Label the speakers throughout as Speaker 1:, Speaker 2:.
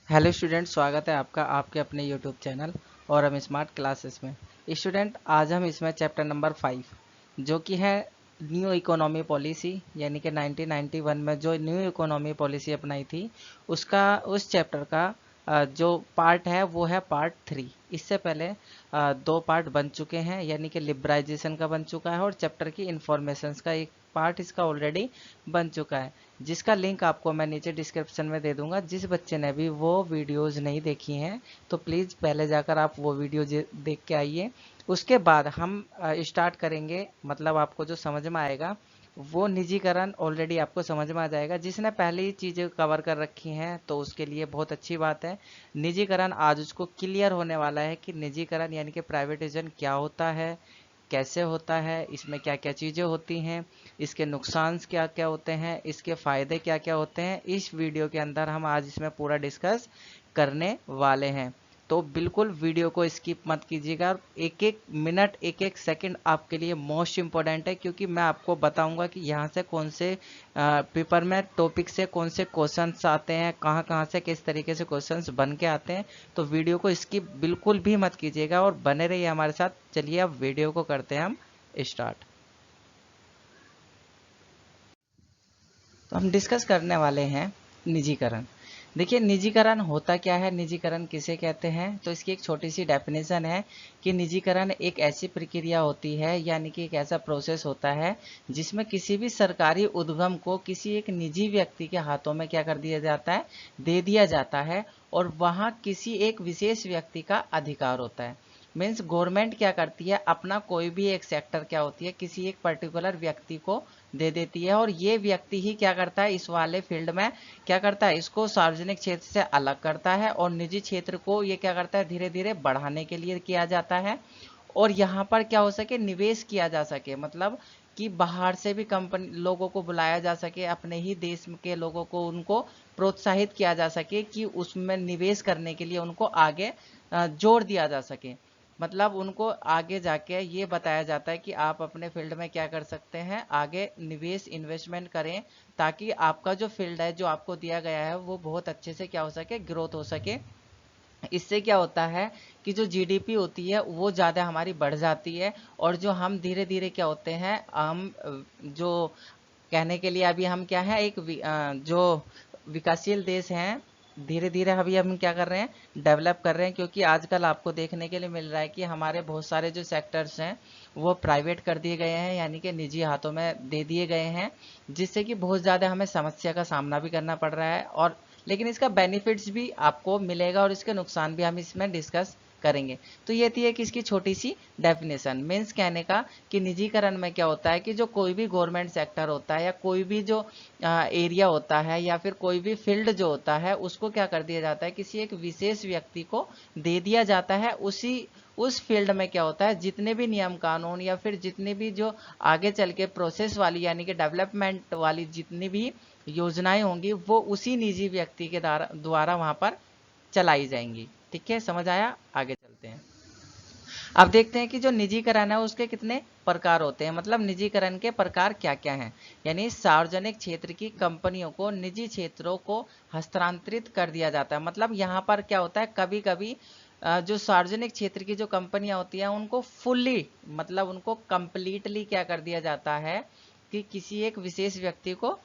Speaker 1: Hello student, स्वागत है आपका आपके अपने यूट्यूब चैनल और हम स्मार्ट क्लासेस में। स्टूडेंट, आज हम इसमें चैप्टर नंबर 5 जो कि है न्यू इकोनॉमी पॉलिसी, यानी कि 1991 में जो न्यू इकोनॉमी पॉलिसी अपनाई थी उस चैप्टर का जो पार्ट है वो है पार्ट 3। इससे पहले 2 पार्ट बन चुके हैं, यानी कि लिबराइजेशन का बन चुका है और चैप्टर की इंफॉर्मेशंस का एक पार्ट इसका ऑलरेडी बन चुका है, जिसका लिंक आपको मैं नीचे डिस्क्रिप्शन में दे दूंगा। जिस बच्चे ने भी वो वीडियोस नहीं देखी हैं तो प्लीज़ पहले जाकर आप वो वीडियो देख के आइए। उसके बाद हम स्टार्ट करेंगे, मतलब आपको जो समझ में आएगा वो निजीकरण ऑलरेडी आपको समझ में आ जाएगा। जिसने पहले ही चीज़ें कवर कर रखी हैं तो उसके लिए बहुत अच्छी बात है। निजीकरण आज उसको क्लियर होने वाला है कि निजीकरण यानी कि प्राइवेटाइजेशन क्या होता है, कैसे होता है, इसमें क्या क्या चीज़ें होती हैं, इसके नुकसान क्या क्या होते हैं, इसके फ़ायदे क्या क्या होते हैं। इस वीडियो के अंदर हम आज इसमें पूरा डिस्कस करने वाले हैं। तो बिल्कुल वीडियो को स्किप मत कीजिएगा। एक एक मिनट एक एक सेकंड आपके लिए मोस्ट इम्पोर्टेंट है, क्योंकि मैं आपको बताऊंगा कि यहाँ से कौन से पेपर में टॉपिक से कौन से क्वेश्चंस आते हैं, कहाँ कहाँ से किस तरीके से क्वेश्चंस बन के आते हैं। तो वीडियो को स्किप बिल्कुल भी मत कीजिएगा और बने रहिए हमारे साथ। चलिए अब वीडियो को करते हैं हम स्टार्ट। तो हम डिस्कस करने वाले हैं निजीकरण। देखिए, निजीकरण होता क्या है, निजीकरण किसे कहते हैं। तो इसकी एक छोटी सी डेफिनेशन है कि निजीकरण एक ऐसी प्रक्रिया होती है, यानी कि एक ऐसा प्रोसेस होता है जिसमें किसी भी सरकारी उद्यम को किसी एक निजी व्यक्ति के हाथों में क्या कर दिया जाता है, दे दिया जाता है, और वहाँ किसी एक विशेष व्यक्ति का अधिकार होता है। मीन्स गवर्नमेंट क्या करती है, अपना कोई भी एक सेक्टर क्या होती है किसी एक पर्टिकुलर व्यक्ति को दे देती है, और ये व्यक्ति ही क्या करता है, इस वाले फील्ड में क्या करता है, इसको सार्वजनिक क्षेत्र से अलग करता है और निजी क्षेत्र को ये क्या करता है, धीरे धीरे बढ़ाने के लिए किया जाता है। और यहाँ पर क्या हो सके, निवेश किया जा सके, मतलब कि बाहर से भी कंपनी लोगों को बुलाया जा सके, अपने ही देश के लोगों को उनको प्रोत्साहित किया जा सके कि उसमें निवेश करने के लिए उनको आगे जोड़ दिया जा सके। मतलब उनको आगे जाके ये बताया जाता है कि आप अपने फील्ड में क्या कर सकते हैं, आगे निवेश इन्वेस्टमेंट करें, ताकि आपका जो फील्ड है जो आपको दिया गया है वो बहुत अच्छे से क्या हो सके, ग्रोथ हो सके। इससे क्या होता है कि जो जीडीपी होती है वो ज़्यादा हमारी बढ़ जाती है, और जो हम धीरे धीरे क्या होते हैं, हम जो कहने के लिए अभी हम क्या है, एक जो विकासशील देश हैं, धीरे धीरे अभी हम क्या कर रहे हैं, डेवलप कर रहे हैं। क्योंकि आजकल आपको देखने के लिए मिल रहा है कि हमारे बहुत सारे जो सेक्टर्स हैं वो प्राइवेट कर दिए गए हैं, यानी कि निजी हाथों में दे दिए गए हैं, जिससे कि बहुत ज़्यादा हमें समस्या का सामना भी करना पड़ रहा है। और लेकिन इसका बेनिफिट्स भी आपको मिलेगा और इसके नुकसान भी हम इसमें डिस्कस करेंगे। तो ये थी एक इसकी छोटी सी डेफिनेशन। मीन्स कहने का कि निजीकरण में क्या होता है कि जो कोई भी गवर्नमेंट सेक्टर होता है या कोई भी जो एरिया होता है या फिर कोई भी फील्ड जो होता है उसको क्या कर दिया जाता है, किसी एक विशेष व्यक्ति को दे दिया जाता है। उस फील्ड में क्या होता है, जितने भी नियम कानून या फिर जितने भी जो आगे चल के प्रोसेस वाली यानी कि डेवलपमेंट वाली जितनी भी योजनाएं होंगी वो उसी निजी व्यक्ति के द्वारा वहां पर चलाई जाएंगी। ठीक है, समझ आया। आगे चलते हैं। अब देखते हैं कि जो निजीकरण है उसके कितने प्रकार होते हैं, मतलब निजीकरण के प्रकार क्या क्या हैं। यानी सार्वजनिक क्षेत्र की कंपनियों को निजी क्षेत्रों को हस्तांतरित कर दिया जाता है। मतलब यहाँ पर क्या होता है, कभी कभी जो सार्वजनिक क्षेत्र की जो कंपनियां होती हैं उनको फुल्ली, मतलब उनको कंप्लीटली क्या कर दिया जाता है कि किसी एक विशेष व्यक्ति को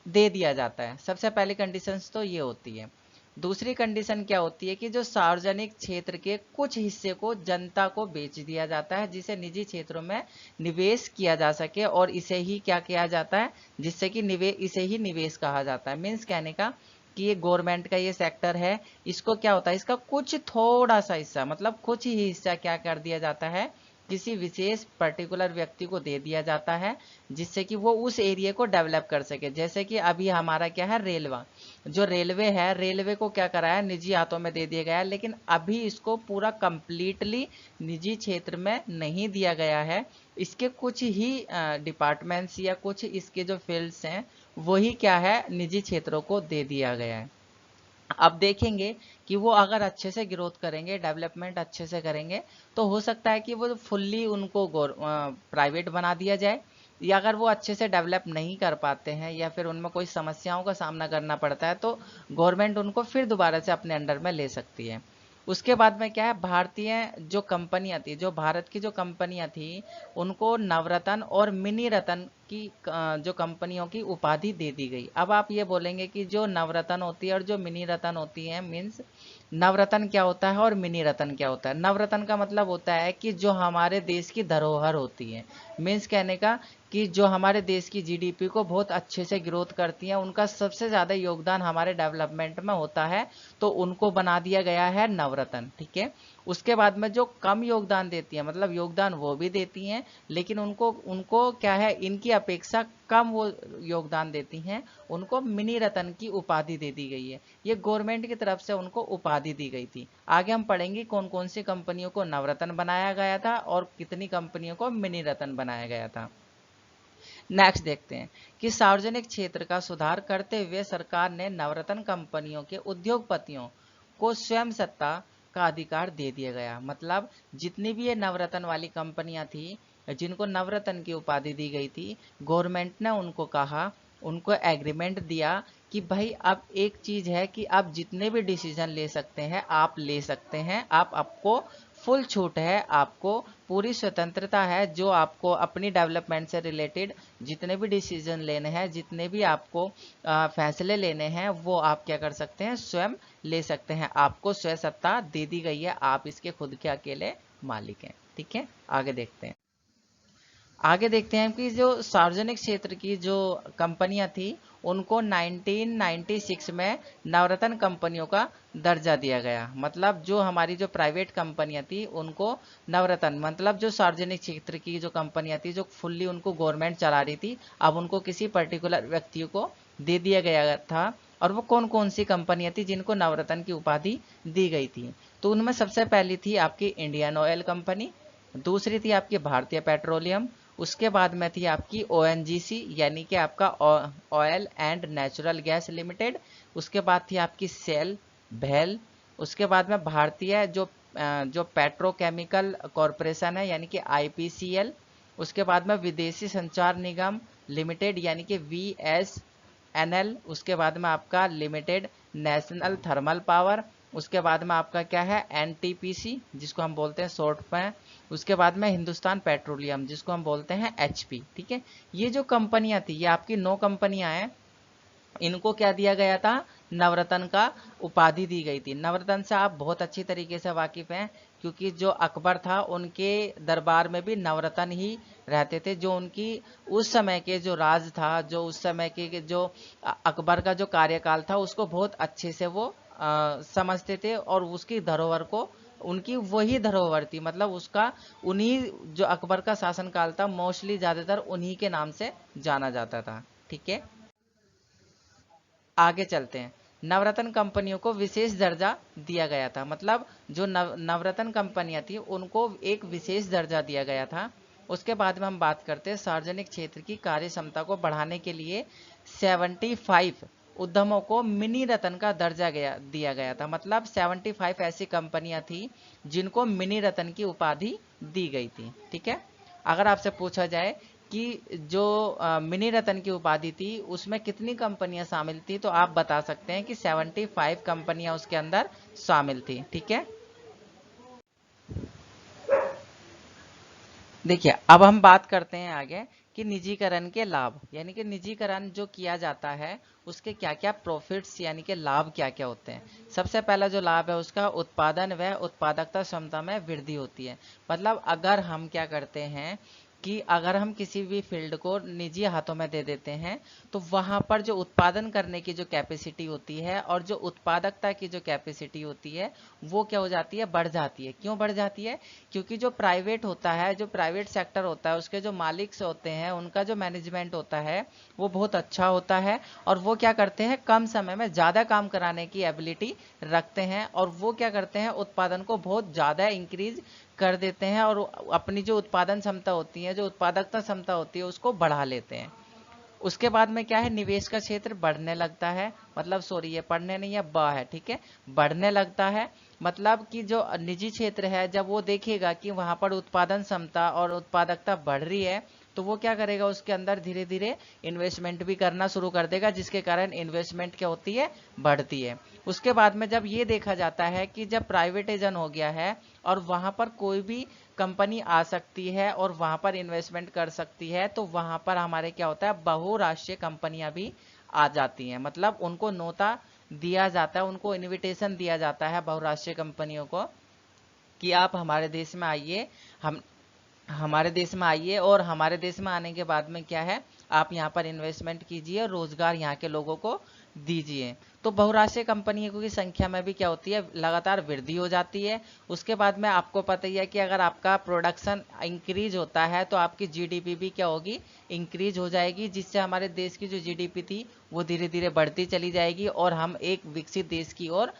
Speaker 1: दे दिया जाता है। सबसे पहली कंडीशंस तो ये होती है। दूसरी कंडीशन क्या होती है कि जो सार्वजनिक क्षेत्र के कुछ हिस्से को जनता को बेच दिया जाता है, जिसे निजी क्षेत्रों में निवेश किया जा सके, और इसे ही क्या किया जाता है, जिससे कि निवेश, इसे ही निवेश कहा जाता है। मीन्स कहने का कि ये गवर्नमेंट का ये सेक्टर है, इसको क्या होता है, इसका कुछ थोड़ा सा हिस्सा, मतलब कुछ ही हिस्सा क्या कर दिया जाता है, किसी विशेष पर्टिकुलर व्यक्ति को दे दिया जाता है, जिससे कि वो उस एरिया को डेवलप कर सके। जैसे कि अभी हमारा क्या है, रेलवे, जो रेलवे है, रेलवे को क्या करा है, निजी हाथों में दे दिया गया है, लेकिन अभी इसको पूरा कंप्लीटली निजी क्षेत्र में नहीं दिया गया है। इसके कुछ ही डिपार्टमेंट्स या कुछ इसके जो फील्ड्स हैं वही क्या है, निजी क्षेत्रों को दे दिया गया है। अब देखेंगे कि वो अगर अच्छे से ग्रोथ करेंगे, डेवलपमेंट अच्छे से करेंगे, तो हो सकता है कि वो फुल्ली उनको प्राइवेट बना दिया जाए, या अगर वो अच्छे से डेवलप नहीं कर पाते हैं या फिर उनमें कोई समस्याओं का सामना करना पड़ता है तो गवर्नमेंट उनको फिर दोबारा से अपने अंडर में ले सकती है। उसके बाद में क्या है, भारतीय जो कंपनियां थी, जो भारत की जो कंपनियां थी, उनको नवरत्न और मिनी रत्न की जो कंपनियों की उपाधि दे दी गई। अब आप ये बोलेंगे कि जो नवरत्न होती है और जो मिनी रत्न होती है, मीन्स नवरत्न क्या होता है और मिनी रत्न क्या होता है? नवरत्न का मतलब होता है कि जो हमारे देश की धरोहर होती है, मीन्स कहने का कि जो हमारे देश की जीडीपी को बहुत अच्छे से ग्रोथ करती हैं, उनका सबसे ज़्यादा योगदान हमारे डेवलपमेंट में होता है, तो उनको बना दिया गया है नवरत्न। ठीक है। उसके बाद में जो कम योगदान देती है, मतलब योगदान वो भी देती हैं लेकिन उनको उनको क्या है, इनकी अपेक्षा कम वो योगदान देती हैं, उनको मिनी रत्न की उपाधि दे दी गई है। ये गवर्नमेंट की तरफ से उनको उपाधि दी गई थी। आगे हम पढ़ेंगे कौन कौन सी कंपनियों को नवरत्न बनाया गया था और कितनी कंपनियों को मिनी रत्न बनाया गया था। नेक्स्ट देखते हैं कि सार्वजनिक क्षेत्र का सुधार करते हुए सरकार ने नवरत्न कंपनियों के उद्योगपतियों को स्वयं सत्ता का अधिकार दे दिया गया। मतलब जितनी भी ये नवरत्न वाली कंपनियां थी, जिनको नवरत्न की उपाधि दी गई थी, गवर्नमेंट ने उनको कहा, उनको एग्रीमेंट दिया कि भाई अब एक चीज है कि आप जितने भी डिसीजन ले सकते हैं आप ले सकते हैं, आप आपको फुल छूट है, आपको पूरी स्वतंत्रता है, जो आपको अपनी डेवलपमेंट से रिलेटेड जितने भी डिसीजन लेने हैं, जितने भी आपको फैसले लेने हैं, वो आप क्या कर सकते हैं, स्वयं ले सकते हैं। आपको स्वय सत्ता दे दी गई है, आप इसके खुद के अकेले मालिक हैं। ठीक है, आगे देखते हैं। आगे देखते हैं कि जो सार्वजनिक क्षेत्र की जो कंपनियां थी, उनको 1996 में नवरत्न कंपनियों का दर्जा दिया गया। मतलब जो हमारी जो प्राइवेट कंपनियां थी उनको नवरत्न, मतलब जो सार्वजनिक क्षेत्र की जो कंपनियां थी जो फुल्ली उनको गवर्नमेंट चला रही थी, अब उनको किसी पर्टिकुलर व्यक्ति को दे दिया गया था। और वो कौन कौन सी कंपनियां थी जिनको नवरत्न की उपाधि दी गई थी? तो उनमें सबसे पहली थी आपकी इंडियन ऑयल कंपनी, दूसरी थी आपकी भारतीय पेट्रोलियम, उसके बाद में थी आपकी ओएनजीसी यानी कि आपका oil and natural gas limited, उसके बाद थी आपकी सेल, भेल, उसके बाद में भारतीय जो पेट्रोकेमिकल कॉरपोरेशन है यानी कि आईपीसीएल, उसके बाद में विदेशी संचार निगम लिमिटेड यानी कि वीएसएनएल, उसके बाद में आपका लिमिटेड नेशनल थर्मल पावर, उसके बाद में आपका क्या है एनटीपीसी जिसको हम बोलते हैं शॉर्ट में, उसके बाद में हिंदुस्तान पेट्रोलियम जिसको हम बोलते हैं एचपी। ठीक है, ये जो कंपनियां थी, ये आपकी 9 कंपनियां हैं, इनको क्या दिया गया था, नवरत्न का उपाधि दी गई थी। नवरत्न से आप बहुत अच्छी तरीके से वाकिफ हैं क्योंकि जो अकबर था उनके दरबार में भी नवरत्न ही रहते थे। जो उनकी उस समय के जो राज था, जो उस समय के जो अकबर का जो कार्यकाल था, उसको बहुत अच्छे से वो समझते थे और उसकी धरोहर को, उनकी वही धरोहर थी, मतलब उसका उन्हीं जो अकबर का शासनकाल था मोस्टली ज्यादातर उन्हीं के नाम से जाना जाता था। ठीक है, आगे चलते हैं। नवरत्न कंपनियों को विशेष दर्जा दिया गया था, मतलब जो नवरत्न कंपनियां थी उनको एक विशेष दर्जा दिया गया था। उसके बाद में हम बात करते हैं सार्वजनिक क्षेत्र की कार्य क्षमता को बढ़ाने के लिए 75 उद्यमों को मिनी रत्न का दर्जा दिया गया था। मतलब 75 ऐसी कंपनियां थी जिनको मिनी रत्न की उपाधि दी गई थी। ठीक है, अगर आपसे पूछा जाए कि जो मिनी रत्न की उपाधि थी उसमें कितनी कंपनियां शामिल थी, तो आप बता सकते हैं कि 75 कंपनियां उसके अंदर शामिल थी। ठीक है, देखिए अब हम बात करते हैं आगे कि निजीकरण के लाभ, यानी कि निजीकरण जो किया जाता है उसके क्या क्या प्रॉफिट्स यानी कि लाभ क्या क्या होते हैं। सबसे पहला जो लाभ है उसका उत्पादन व उत्पादकता क्षमता में वृद्धि होती है। मतलब अगर हम क्या करते हैं कि अगर हम किसी भी फील्ड को निजी हाथों में दे देते हैं तो वहां पर जो उत्पादन करने की जो कैपेसिटी होती है और जो उत्पादकता की जो कैपेसिटी होती है वो क्या हो जाती है, बढ़ जाती है। क्यों बढ़ जाती है? क्योंकि जो प्राइवेट होता है, जो प्राइवेट सेक्टर होता है, उसके जो मालिक होते हैं, उनका जो मैनेजमेंट होता है वो बहुत अच्छा होता है और वो क्या करते हैं, कम समय में ज़्यादा काम कराने की एबिलिटी रखते हैं और वो क्या करते हैं, उत्पादन को बहुत ज़्यादा इंक्रीज कर देते हैं और अपनी जो उत्पादन क्षमता होती है, जो उत्पादकता क्षमता होती है, उसको बढ़ा लेते हैं। उसके बाद में क्या है, निवेश का क्षेत्र बढ़ने लगता है, मतलब सॉरी ये पढ़ने नहीं है, ब है, ठीक है, बढ़ने लगता है। मतलब कि जो निजी क्षेत्र है जब वो देखेगा कि वहां पर उत्पादन क्षमता और उत्पादकता बढ़ रही है तो वो क्या करेगा, उसके अंदर धीरे धीरे इन्वेस्टमेंट भी करना शुरू कर देगा, जिसके कारण इन्वेस्टमेंट क्या होती है, बढ़ती है। उसके बाद में जब ये देखा जाता है कि जब प्राइवेटाइजेशन हो गया है और वहां पर कोई भी कंपनी आ सकती है और वहां पर इन्वेस्टमेंट कर सकती है, तो वहां पर हमारे क्या होता है, बहुराष्ट्रीय कंपनियां भी आ जाती हैं। मतलब उनको न्योता दिया जाता है, उनको इनविटेशन दिया जाता है बहुराष्ट्रीय कंपनियों को कि आप हमारे देश में आइए, हम हमारे देश में आइए, और हमारे देश में आने के बाद में क्या है, आप यहाँ पर इन्वेस्टमेंट कीजिए, रोजगार यहाँ के लोगों को दीजिए। तो बहुराष्ट्रीय कंपनियों की संख्या में भी क्या होती है, लगातार वृद्धि हो जाती है। उसके बाद में आपको पता ही है कि अगर आपका प्रोडक्शन इंक्रीज होता है तो आपकी जीडीपी भी क्या होगी, इंक्रीज हो जाएगी, जिससे हमारे देश की जो जीडीपी थी वो धीरे धीरे बढ़ती चली जाएगी और हम एक विकसित देश की ओर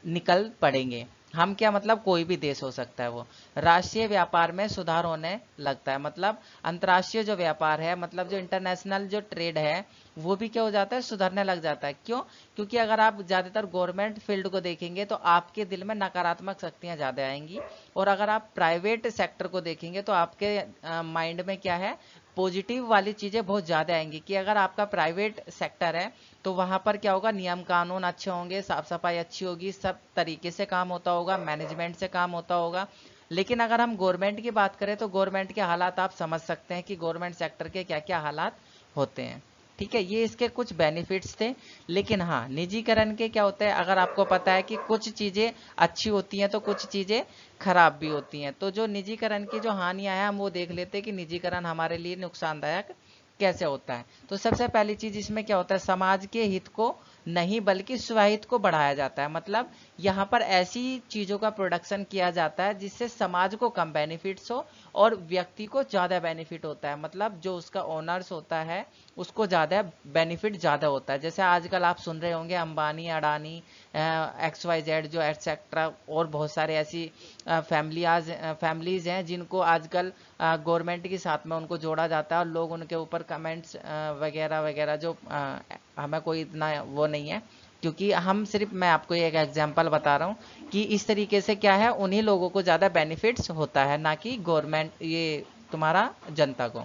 Speaker 1: निकल पड़ेंगे। हम क्या, मतलब कोई भी देश हो सकता है वो। राष्ट्रीय व्यापार में सुधार होने लगता है, मतलब अंतर्राष्ट्रीय जो व्यापार है, मतलब जो इंटरनेशनल जो ट्रेड है, वो भी क्या हो जाता है, सुधरने लग जाता है। क्यों? क्योंकि अगर आप ज्यादातर गवर्नमेंट फील्ड को देखेंगे तो आपके दिल में नकारात्मक शक्तियां ज्यादा आएंगी, और अगर आप प्राइवेट सेक्टर को देखेंगे तो आपके माइंड में क्या है, पॉजिटिव वाली चीजें बहुत ज्यादा आएंगी कि अगर आपका प्राइवेट सेक्टर है तो वहां पर क्या होगा, नियम कानून अच्छे होंगे, साफ सफाई अच्छी होगी, सब तरीके से काम होता होगा, मैनेजमेंट से काम होता होगा। लेकिन अगर हम गवर्नमेंट की बात करें तो गवर्नमेंट के हालात आप समझ सकते हैं कि गवर्नमेंट सेक्टर के क्या क्या हालात होते हैं। ठीक है, ये इसके कुछ बेनिफिट्स थे। लेकिन हाँ, निजीकरण के क्या होता है, अगर आपको पता है कि कुछ चीजें अच्छी होती हैं तो कुछ चीजें खराब भी होती हैं। तो जो निजीकरण की जो हानियां हैं हम वो देख लेते हैं कि निजीकरण हमारे लिए नुकसानदायक कैसे होता है। तो सबसे पहली चीज इसमें क्या होता है, समाज के हित को नहीं बल्कि स्वहित को बढ़ाया जाता है। मतलब यहाँ पर ऐसी चीजों का प्रोडक्शन किया जाता है जिससे समाज को कम बेनिफिट्स हो और व्यक्ति को ज्यादा बेनिफिट होता है। मतलब जो उसका ओनर्स होता है उसको ज्यादा बेनिफिट ज्यादा होता है। जैसे आजकल आप सुन रहे होंगे अंबानी, अडानी, XYZ जो एटसेट्रा, और बहुत सारे ऐसी फैमिलीज हैं जिनको आजकल गवर्नमेंट के साथ में उनको जोड़ा जाता है, और लोग उनके ऊपर कमेंट्स वगैरह वगैरह जो हमें कोई इतना वो नहीं है, क्योंकि हम सिर्फ, मैं आपको एक एग्जांपल बता रहा हूँ कि इस तरीके से क्या है, उन्हीं लोगों को ज़्यादा बेनिफिट्स होता है, ना कि गवर्नमेंट, ये तुम्हारा जनता को।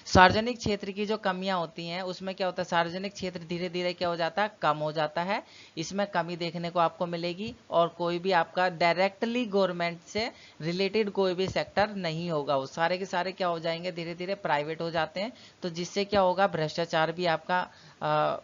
Speaker 1: सार्वजनिक क्षेत्र की जो कमियां होती हैं उसमें क्या होता है, सार्वजनिक क्षेत्र धीरे धीरे क्या हो जाता है, कम हो जाता है। इसमें कमी देखने को आपको मिलेगी, और कोई भी आपका डायरेक्टली गवर्नमेंट से रिलेटेड कोई भी सेक्टर नहीं होगा, वो सारे के सारे क्या हो जाएंगे, धीरे धीरे प्राइवेट हो जाते हैं। तो जिससे क्या होगा, भ्रष्टाचार भी आपका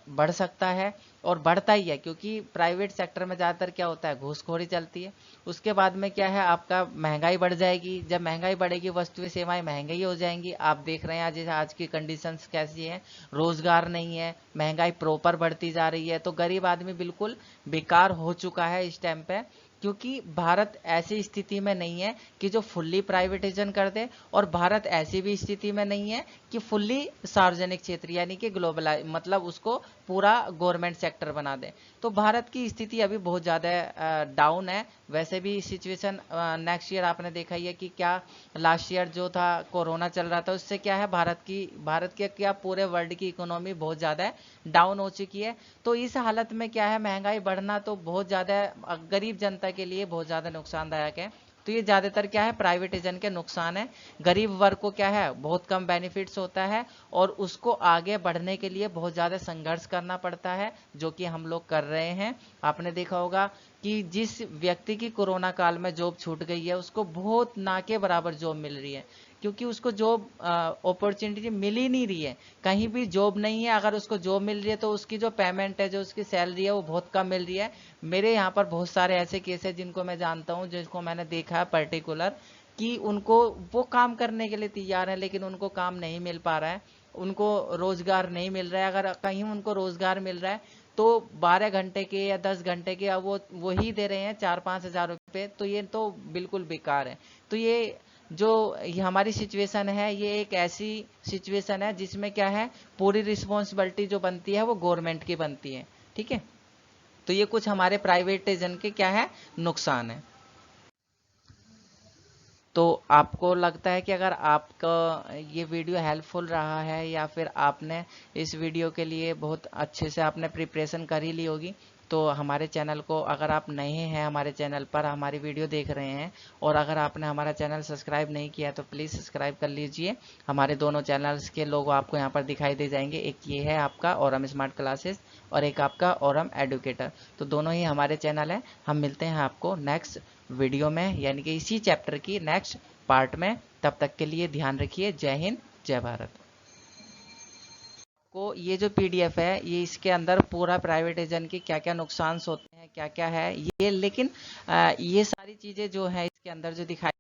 Speaker 1: बढ़ सकता है, और बढ़ता ही है, क्योंकि प्राइवेट सेक्टर में ज़्यादातर क्या होता है, घूसखोरी चलती है। उसके बाद में क्या है, आपका महंगाई बढ़ जाएगी। जब महंगाई बढ़ेगी, वस्तुएं सेवाएं महंगी हो जाएंगी। आप देख रहे हैं आज की कंडीशंस कैसी है, रोजगार नहीं है, महंगाई प्रॉपर बढ़ती जा रही है, तो गरीब आदमी बिल्कुल बेकार हो चुका है इस टाइम पे। क्योंकि भारत ऐसी स्थिति में नहीं है कि जो फुल्ली प्राइवेटाइजेशन कर दे, और भारत ऐसी भी स्थिति में नहीं है कि फुल्ली सार्वजनिक क्षेत्र यानी कि ग्लोबलाइज, मतलब उसको पूरा गवर्नमेंट सेक्टर बना दे। तो भारत की स्थिति अभी बहुत ज़्यादा डाउन है। वैसे भी सिचुएशन नेक्स्ट ईयर आपने देखा ही है कि क्या, लास्ट ईयर जो था कोरोना चल रहा था, उससे क्या है, भारत के क्या, पूरे वर्ल्ड की इकोनॉमी बहुत ज़्यादा डाउन हो चुकी है। तो इस हालत में क्या है, महंगाई बढ़ना तो बहुत ज़्यादा गरीब जनता के लिए बहुत ज़्यादा नुकसानदायक है। तो ये ज़्यादातर क्या है, प्राइवेटाइजेशन के नुकसान है। गरीब वर्ग को क्या है, बहुत कम बेनिफिट्स होता है, और उसको आगे बढ़ने के लिए बहुत ज़्यादा संघर्ष करना पड़ता है, जो कि हम लोग कर रहे हैं। आपने देखा होगा कि जिस व्यक्ति की कोरोना काल में जॉब छूट गई है उसको बहुत ना के बराबर जॉब मिल रही है, क्योंकि उसको जॉब अपॉर्चुनिटी मिल ही नहीं रही है। कहीं भी जॉब नहीं है, अगर उसको जॉब मिल रही है तो उसकी जो पेमेंट है, जो उसकी सैलरी है, वो बहुत कम मिल रही है। मेरे यहाँ पर बहुत सारे ऐसे केस है जिनको मैं जानता हूँ, जिनको मैंने देखा है पर्टिकुलर, कि उनको, वो काम करने के लिए तैयार है लेकिन उनको काम नहीं मिल पा रहा है, उनको रोजगार नहीं मिल रहा है। अगर कहीं उनको रोजगार मिल रहा है तो 12 घंटे के या 10 घंटे के, अब वो वही दे रहे हैं 4-5 हजार रुपये, तो ये तो बिल्कुल बेकार है। तो ये हमारी सिचुएशन है, ये एक ऐसी सिचुएशन है जिसमें क्या है, पूरी रिस्पॉन्सिबिलिटी जो बनती है वो गवर्नमेंट की बनती है। ठीक है, तो ये कुछ हमारे प्राइवेटाइजेशन के क्या है, नुकसान है। तो आपको लगता है कि अगर आपका ये वीडियो हेल्पफुल रहा है, या फिर आपने इस वीडियो के लिए बहुत अच्छे से आपने प्रिपरेशन कर ही ली होगी, तो हमारे चैनल को, अगर आप नए हैं हमारे चैनल पर, हमारी वीडियो देख रहे हैं और अगर आपने हमारा चैनल सब्सक्राइब नहीं किया तो प्लीज़ सब्सक्राइब कर लीजिए। हमारे दोनों चैनल्स के लोगो आपको यहाँ पर दिखाई दे जाएंगे, एक ये है आपका औरम स्मार्ट क्लासेस और एक आपका औरम एडुकेटर। तो दोनों ही हमारे चैनल हैं। हम मिलते हैं आपको नेक्स्ट वीडियो में, यानी कि इसी चैप्टर की नेक्स्ट पार्ट में। तब तक के लिए ध्यान रखिए। जय हिंद, जय भारत। को ये जो पीडीएफ है, ये इसके अंदर पूरा प्राइवेटाइजेशन के क्या क्या नुकसान होते हैं, क्या क्या है ये, लेकिन ये सारी चीज़ें जो है इसके अंदर जो दिखाई